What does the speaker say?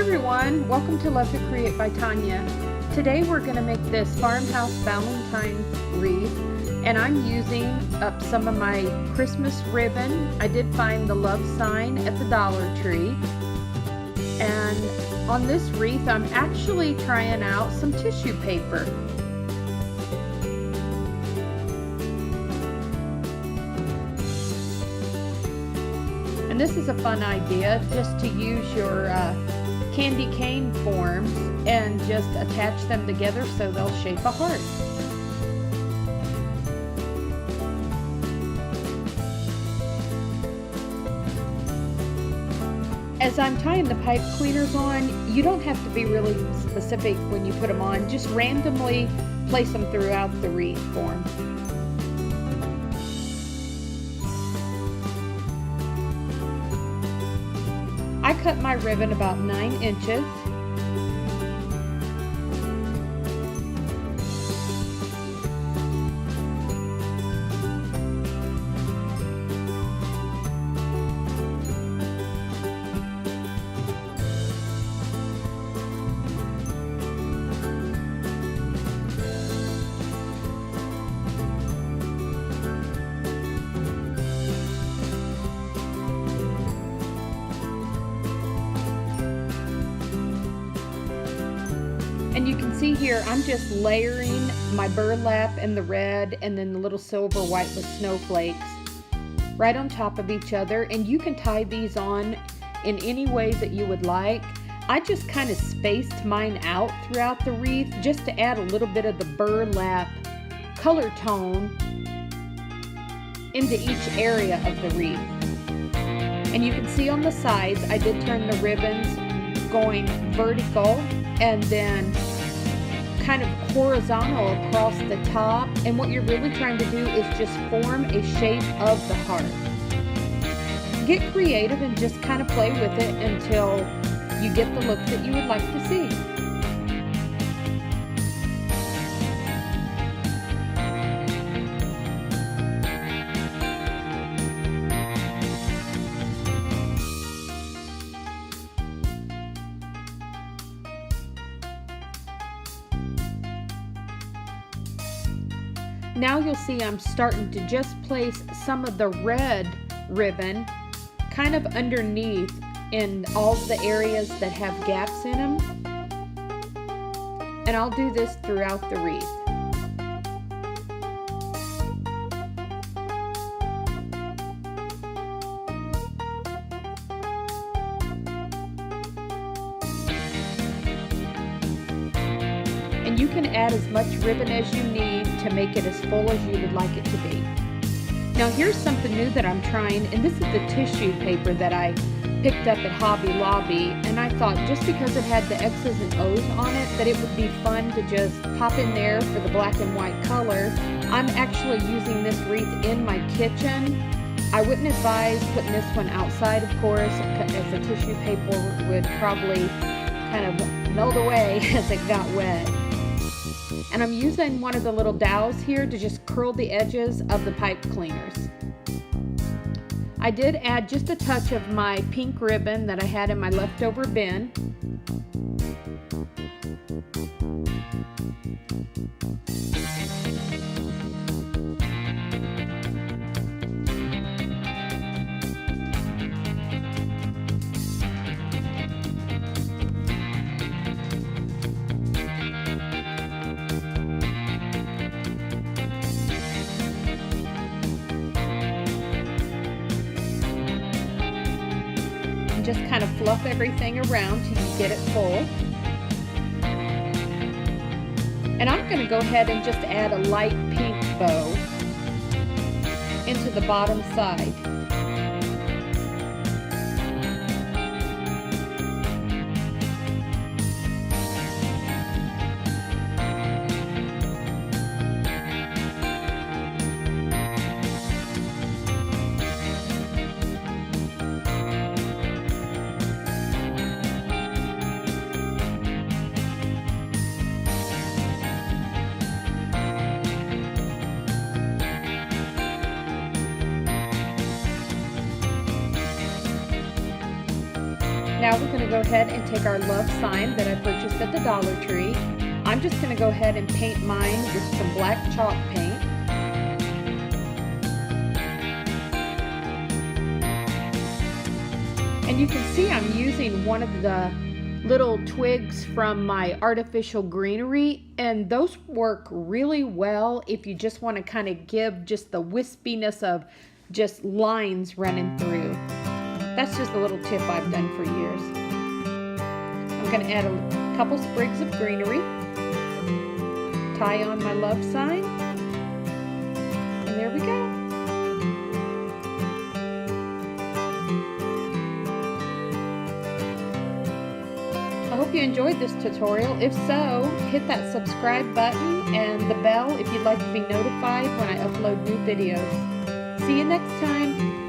everyone, welcome to Love to Create by Tonya. Today we're going to make this farmhouse Valentine wreath, and I'm using up some of my Christmas ribbon. I did find the love sign at the Dollar Tree, and on this wreath I'm actually trying out some tissue paper. And this is a fun idea, just to use your candy cane forms and just attach them together so they'll shape a heart. As I'm tying the pipe cleaners on, you don't have to be really specific when you put them on. Just randomly place them throughout the wreath form. I cut my ribbon about 9 inches. And you can see here, I'm just layering my burlap and the red and then the little silver white with snowflakes right on top of each other. And you can tie these on in any way that you would like. I just kind of spaced mine out throughout the wreath just to add a little bit of the burlap color tone into each area of the wreath. And you can see on the sides, I did turn the ribbons going vertical and then kind of horizontal across the top, and what you're really trying to do is just form a shape of the heart. Get creative and just kind of play with it until you get the look that you would like to see. Now you'll see I'm starting to just place some of the red ribbon kind of underneath in all the areas that have gaps in them. And I'll do this throughout the wreath. And you can add as much ribbon as you need to make it as full as you would like it to be. Now here's something new that I'm trying, and this is the tissue paper that I picked up at Hobby Lobby, and I thought just because it had the X's and O's on it that it would be fun to just pop in there for the black and white color. I'm actually using this wreath in my kitchen. I wouldn't advise putting this one outside, of course, as the tissue paper would probably kind of melt away as it got wet. And I'm using one of the little dowels here to just curl the edges of the pipe cleaners. I did add just a touch of my pink ribbon that I had in my leftover bin. Just kind of fluff everything around till you get it full. And I'm going to go ahead and just add a light pink bow into the bottom side. Now we're going to go ahead and take our love sign that I purchased at the Dollar Tree. I'm just going to go ahead and paint mine with some black chalk paint. And you can see I'm using one of the little twigs from my artificial greenery, and those work really well if you just want to kind of give just the wispiness of just lines running through. That's just a little tip I've done for years. I'm going to add a couple sprigs of greenery, tie on my love sign, and there we go. I hope you enjoyed this tutorial. If so, hit that subscribe button and the bell if you'd like to be notified when I upload new videos. See you next time.